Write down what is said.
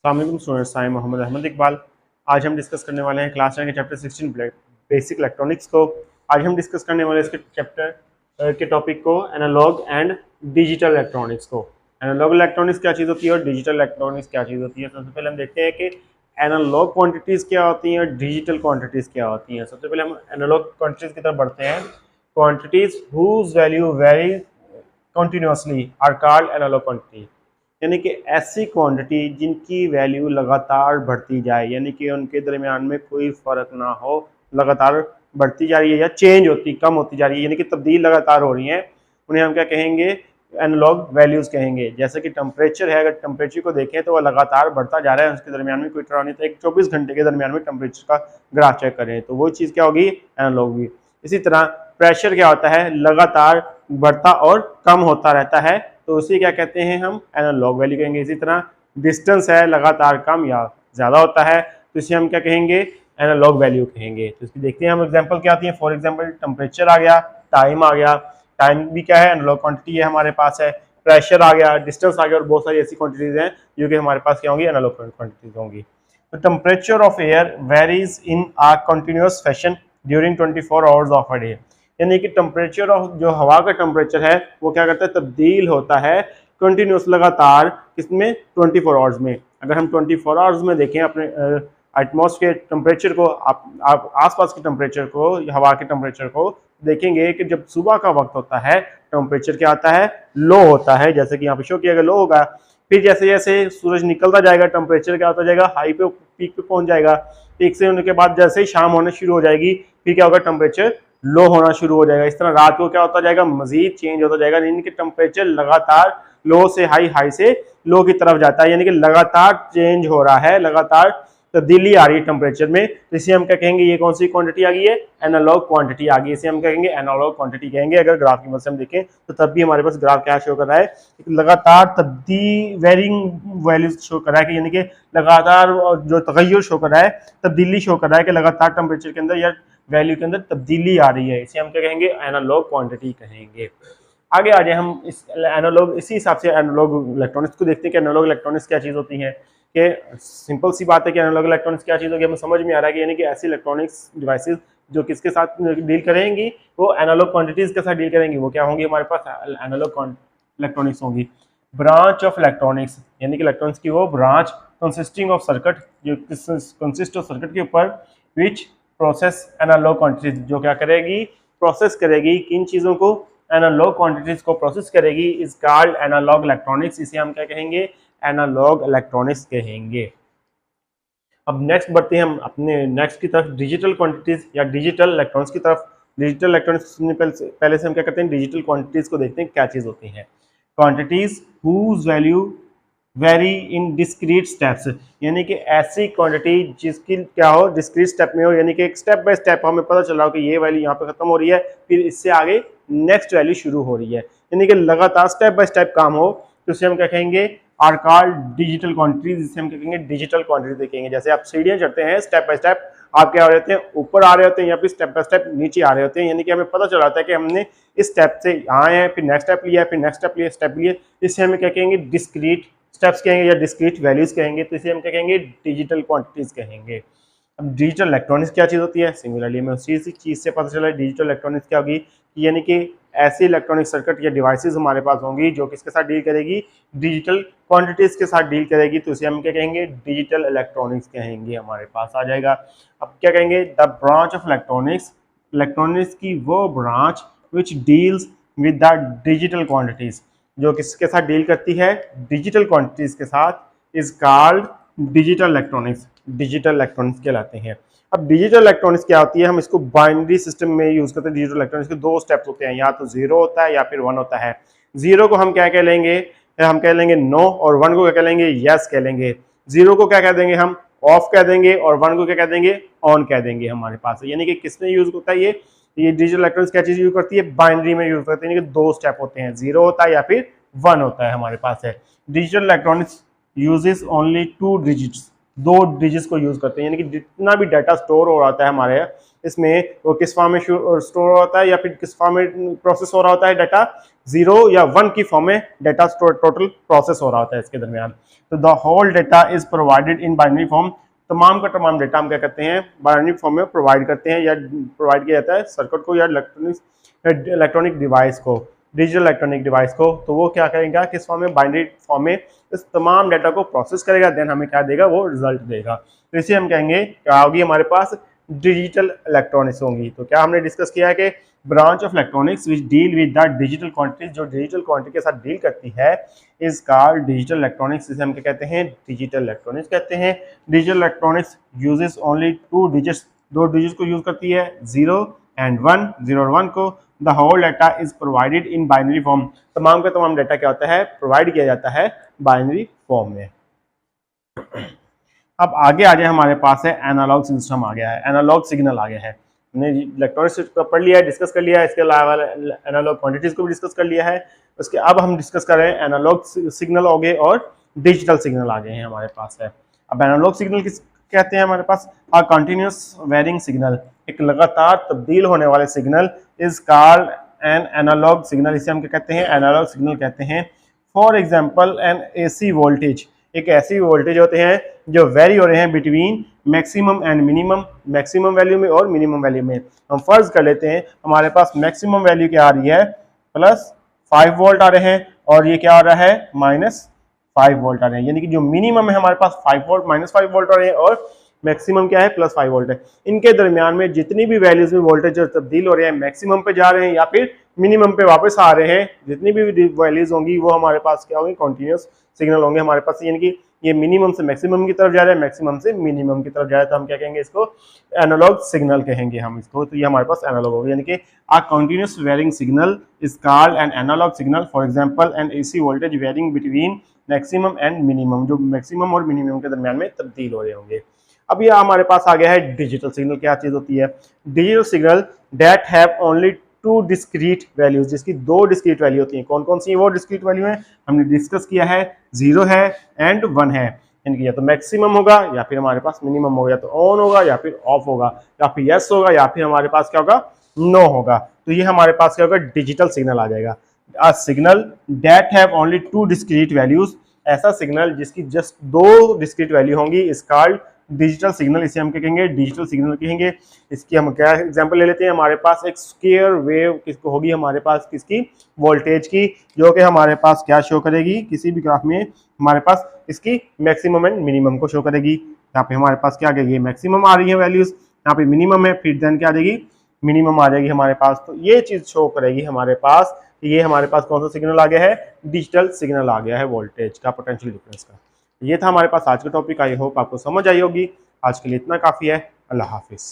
अस्सलाम वालेकुम students, I am Mohammad Ahmad Iqbal. आज हम डिस्कस करने वाले हैं क्लास 9 के चैप्टर 16 बेसिक इलेक्ट्रॉनिक्स को। आज हम डिस्कस करने वाले इसके चैप्टर के टॉपिक को एनालॉग एंड डिजिटल इलेक्ट्रॉनिक्स को। एनालॉग इलेक्ट्रॉनिक्स क्या चीज़ होती है और डिजिटल इलेक्ट्रॉनिक्स क्या चीज़ होती है। सबसे पहले हम देखते हैं कि एनालॉग क्वांटिटीज़ क्या होती हैं और डिजिटल क्वांटिटीज़ क्या होती हैं। सबसे पहले हम एनालॉग क्वांटिटीज़ की तरफ बढ़ते हैं। Quantities whose value vary continuously are called analog quantity, यानी कि ऐसी क्वांटिटी जिनकी वैल्यू लगातार बढ़ती जाए, यानी कि उनके दरमियान में कोई फ़र्क ना हो, लगातार बढ़ती जा रही है या चेंज होती कम होती जा रही है, यानी कि तब्दील लगातार हो रही है, उन्हें हम क्या कहेंगे, एनालॉग वैल्यूज़ कहेंगे। जैसे कि टेम्परेचर है, अगर टेम्परेचर को देखें तो वह लगातार बढ़ता जा रहा है, उसके दरमियान में कोई टकराव नहीं था। एक 24 घंटे के दरमियान में टेम्परेचर का ग्राफ चेक करें तो वो चीज़ क्या होगी, एनालॉग होगी। इसी तरह प्रेशर क्या होता है, लगातार बढ़ता और कम होता रहता है, तो उसे क्या कहते हैं, हम एनालॉग वैल्यू कहेंगे। इसी तरह डिस्टेंस है, लगातार कम या ज़्यादा होता है, तो इसे हम क्या कहेंगे, एनालॉग वैल्यू कहेंगे। तो इसकी देखते हैं हम एग्जांपल क्या आती है। फॉर एग्जांपल टेम्परेचर आ गया, टाइम आ गया, टाइम भी क्या है, एनालॉग क्वांटिटी है हमारे पास है। प्रेशर आ गया, डिस्टेंस आ गया और बहुत सारी ऐसी क्वांटिटीज हैं जो कि हमारे पास क्या होंगी, एनालॉग क्वांटिटीज होंगी। तो temperature of air varies in a continuous fashion during 24 hours of a day, यानी कि टेम्परेचर ऑफ जो हवा का टेम्परेचर है वो क्या करता है, तब्दील होता है कंटिन्यूस लगातार, किसमें, 24 आवर्स में। अगर हम 24 आवर्स में देखें अपने एटमॉस्फेयर टेम्परेचर को, आप आसपास के टेम्परेचर को, हवा के टेम्परेचर को देखेंगे कि जब सुबह का वक्त होता है टेम्परेचर क्या आता है, लो होता है, जैसे कि यहाँ पे शो किया गया लो होगा। फिर जैसे जैसे सूरज निकलता जाएगा टेम्परेचर क्या होता जाएगा, हाई पे, पीक पे पहुंच जाएगा। पीक से होने के बाद जैसे ही शाम होने शुरू हो जाएगी फिर क्या होगा, टेम्परेचर लो होना शुरू हो जाएगा। इस तरह रात को क्या होता जाएगा, मजीद चेंज होता जाएगा, यानी कि टेम्परेचर लगातार लो से हाई, हाई से लो की तरफ जाता है, यानी कि लगातार चेंज हो रहा है, लगातार तब्दीली आ रही है टेम्परेचर में। तो इसे हम क्या कहेंगे, ये कौन सी क्वांटिटी आ गई है, एनालॉग क्वांटिटी आ गई। इसे हम क्या कहेंगे, एनालॉग क्वांटिटी कहेंगे। अगर ग्राफ की मदद से हम देखें तो तब भी हमारे पास ग्राफ क्या शो कर रहा है, लगातार वेरिंग वैल्यूज शो कर रहा है, कि यानी कि लगातार जो तगय्युर शो कर रहा है, तब्दीली शो कर रहा है, कि लगातार टेम्परेचर के अंदर या वैल्यू के अंदर तब्दीली आ रही है। इसे हम क्या कहेंगे, एनालॉग क्वांटिटी कहेंगे। आगे आ जाए हम इस एनालॉग, इसी हिसाब से एनालॉग इलेक्ट्रॉनिक्स को देखते हैं कि एनालॉग इलेक्ट्रॉनिक्स क्या चीज़ होती है। कि सिंपल सी बात है कि एनालॉग इलेक्ट्रॉनिक्स क्या चीज़ होगी, हमें समझ में आ रहा है कि यानी कि ऐसी इलेक्ट्रॉनिक्स डिवाइसेस जो किसके साथ डील करेंगी, वो एनालॉग क्वांटिटीज के साथ डील करेंगी। वो क्या होंगी, हमारे पास एनालॉग इलेक्ट्रॉनिक्स होंगी। ब्रांच ऑफ इलेक्ट्रॉनिक्स, यानी कि इलेक्ट्रॉनिक्स की वो ब्रांच कंसिस्टिंग ऑफ सर्किट, जो कंसिस्ट ऑफ सर्किट के ऊपर, विच प्रोसेस एनालॉग क्वांटिटीज, जो क्या करेगी, प्रोसेस करेगी किन चीज़ों को, एनालॉग क्वांटिटीज को प्रोसेस करेगी, इज कॉल्ड एनालॉग इलेक्ट्रॉनिक्स। इसे हम क्या कहेंगे, एनालॉग इलेक्ट्रॉनिक्स कहेंगे। अब नेक्स्ट बढ़ते हैं हम अपने नेक्स्ट की तरफ, डिजिटल क्वांटिटीज या डिजिटल इलेक्ट्रॉनिक्स की तरफ। डिजिटल इलेक्ट्रॉनिक्स पहले से हम क्या करते हैं, डिजिटल क्वांटिटीज को देखते हैं क्या चीज़ होती है। Quantities whose value vary in discrete steps, यानी कि ऐसी क्वांटिटी जिसकी क्या हो, डिस्क्रीट स्टेप में हो, यानी कि एक स्टेप बाय स्टेप हमें पता चल रहा हो कि ये वैल्यू यहाँ पे खत्म हो रही है, फिर इससे आगे नेक्स्ट वैल्यू शुरू हो रही है, यानी कि लगातार स्टेप बाय स्टेप काम हो, तो इसे हम क्या कहेंगे, आर कॉल्ड डिजिटल क्वांटिटीज। जिसे हम क्या कहेंगे, डिजिटल क्वांटिटी देखेंगे। जैसे आप सीढ़ियां चढ़ते हैं स्टेप बाय स्टेप, आप क्या हो रहे होते हैं, ऊपर आ रहे होते हैं या फिर स्टेप बाय स्टेप नीचे आ रहे होते हैं, यानी कि हमें पता चल जाता है कि हमने इस स्टेप से आए हैं, फिर नेक्स्ट स्टेप लिया, फिर नेक्स्ट स्टेप लिए। इसे हमें क्या कहेंगे, डिस्क्रीट स्टेप्स कहेंगे या डिस्क्रीट वैल्यूज कहेंगे। तो इसे हम क्या कहेंगे, डिजिटल क्वांटिटीज कहेंगे। अब डिजिटल इलेक्ट्रॉनिक्स क्या चीज़ होती है, सिमिलरली हमें उसी चीज़ से पता चला डिजिटल इलेक्ट्रॉनिक्स क्या होगी, यानी कि ऐसी इलेक्ट्रॉनिक सर्किट या डिवाइसेस हमारे पास होंगी जो किसके साथ डील करेगी, डिजिटल क्वांटिटीज के साथ डील करेगी। तो इसे हम क्या कहेंगे, डिजिटल इलेक्ट्रॉनिक्स कहेंगे, हमारे पास आ जाएगा। अब क्या कहेंगे, the branch of electronics, electronics की वो branch which deals with the digital quantities, जो किसके साथ डील करती है, डिजिटल क्वांटिटीज के साथ, is called digital electronics. Digital electronics कहलाते हैं। अब डिजिटल इलेक्ट्रॉनिक्स क्या होती है, हम इसको बाइनरी सिस्टम में यूज करते हैं। डिजिटल इलेक्ट्रॉनिक्स के दो स्टेप्स होते हैं, या तो जीरो होता है या फिर वन होता है। जीरो को हम क्या कह लेंगे, हम कह लेंगे नो, और वन को क्या कह लेंगे, यस कह लेंगे। जीरो को क्या कह देंगे, हम ऑफ कह देंगे, और वन को क्या कह देंगे, ऑन कह देंगे हमारे पास। यानी कि किसमें यूज होता है ये डिजिटल इलेक्ट्रॉनिक्स क्या चीज यूज करती है, बाइनरी में यूज करती है, यानी कि दो स्टेप होते हैं, जीरो होता है या फिर वन होता है हमारे पास है। Digital electronics uses only two digits, दो डिजिट्स को यूज करते हैं, यानी कि जितना भी डाटा स्टोर हो रहा है हमारे इसमें वो किस फॉर्म में स्टोर होता है या फिर किस फॉर्म में प्रोसेस हो रहा होता है डाटा, 0 या 1 की फॉर्म में डाटा टोटल प्रोसेस हो रहा होता है इसके दरमियान। तो the whole data is provided in binary form, तमाम का तमाम डाटा हम क्या करते हैं बाइनरी फॉर्म में प्रोवाइड करते हैं या प्रोवाइड किया जाता है सर्किट को या इलेक्ट्रॉनिक डिवाइस को, डिजिटल इलेक्ट्रॉनिक डिवाइस को। तो वो क्या करेगा किस फॉर्म में, बाइनरी फॉर्म में इस तमाम डाटा को प्रोसेस करेगा, देन हमें क्या देगा, वो रिजल्ट देगा। तो इसे हम कहेंगे क्या होगी हमारे पास, डिजिटल इलेक्ट्रॉनिक्स होंगी। तो क्या हमने डिस्कस किया है कि branch of electronics which deal with the digital quantities, जो डिजिटल क्वांटिटी के साथ डील करती है इज कॉल्ड डिजिटल इलेक्ट्रॉनिक्स। इसे हम क्या कहते हैं, डिजिटल इलेक्ट्रॉनिक्स कहते हैं। Digital electronics uses only 2 digits, 2 digits को यूज करती है, 0 एंड 1, 0 और 1 को। The whole data is provided in binary form, तमाम का तमाम डाटा क्या होता है, प्रोवाइड किया जाता है बाइनरी फॉर्म में। अब आगे आ जाए हमारे पास है एनालॉग सिस्टम आ गया है, एनालॉग सिग्नल आ गया है। हमने इलेक्ट्रॉनिक्स को पढ़ लिया है, डिस्कस कर लिया है, इसके अलावा एनालॉग क्वांटिटीज को भी डिस्कस कर लिया है। उसके अब हम डिस्कस कर रहे हैं एनालॉग सिग्नल हो गए और डिजिटल सिग्नल आ गए हैं हमारे पास है। अब एनालॉग सिग्नल किस कहते हैं हमारे पास, अ कंटिन्यूअस वेरिंग सिग्नल, एक लगातार तब्दील होने वाले signal is called an analog signal, इसे हम क्या कहते हैं, एनालॉग सिग्नल कहते हैं। For example an AC voltage, एक ऐसी वोल्टेज होते हैं जो वेरी हो रहे हैं between maximum and minimum, maximum value में और मिनिमम वैल्यू में। हम फर्ज कर लेते हैं हमारे पास मैक्सिमम वैल्यू क्या आ रही है, +5 वोल्ट आ रहे हैं और ये क्या आ रहा है, -5 वोल्ट आ रहे हैं। यानी कि जो मिनिमम है हमारे पास 5 वोल्ट, -5 वोल्ट आ रहे हैं और मैक्सिमम क्या है, +5 वोल्ट है। इनके दरमियान में जितनी भी वैल्यूज में वोल्टेज तब्दील हो रहे हैं, मैक्सिमम पे जा रहे हैं या फिर मिनिमम पे वापस आ रहे हैं, जितनी भी वैल्यूज होंगी वो हमारे पास क्या होंगी, कॉन्टिन्यूस सिग्नल होंगे हमारे पास। यानी कि ये मिनिमम से मैक्सिमम की तरफ जा रहा है, मैक्सिमम से मिनिमम की तरफ जा रहा है, तो हम क्या कहेंगे इसको, एनालॉग सिग्नल कहेंगे हम इसको। तो ये हमारे पास एनालॉग होगा, यानी कि a continuous varying signal is called an analog signal. For example, an AC voltage varying between maximum and minimum, जो मैक्सिमम और मिनिमम के दरमियान में तब्दील हो रहे होंगे। अब ये हमारे पास आ गया है डिजिटल सिग्नल। क्या चीज होती है, digital signal that have only 2 discrete values, जिसकी 2 डिस्क्रीट वैल्यू होती हैं। कौन कौन सी वो डिस्क्रीट वैल्यू है, हमने डिस्कस किया है, 0 है एंड 1 है। यानी कि या तो मैक्सिमम होगा या फिर हमारे पास मिनिमम होगा, या तो ऑन होगा या फिर ऑफ होगा, या फिर यस होगा या फिर हमारे पास क्या होगा, नो होगा। तो ये हमारे पास क्या होगा, डिजिटल सिग्नल आ जाएगा। A signal that have only 2 discrete values, ऐसा सिग्नल जिसकी जस्ट 2 डिस्क्रीट वैल्यू होंगी इज कॉल्ड डिजिटल सिग्नल। इसे हम क्या कहेंगे, डिजिटल सिग्नल कहेंगे। इसकी हम क्या एग्जांपल ले लेते हैं, हमारे पास एक स्क्वायर वेव किसको होगी, हमारे पास किसकी, वोल्टेज की, जो कि हमारे पास क्या शो करेगी, किसी भी ग्राफ में हमारे पास इसकी मैक्सिमम एंड मिनिमम को शो करेगी। यहाँ पे हमारे पास क्या आ गई, मैक्सिमम आ रही है वैल्यूज, यहाँ पे मिनिमम है, फिर देन क्या आ जाएगी, मिनिमम आ जाएगी हमारे पास। तो ये चीज शो करेगी हमारे पास, ये हमारे पास कौन सा सिग्नल आ गया है, डिजिटल सिग्नल आ गया है, वोल्टेज का, पोटेंशियल डिफरेंस का। ये था हमारे पास आज का टॉपिक। आई होप आपको समझ आई होगी। आज के लिए इतना काफी है। अल्लाह हाफिज।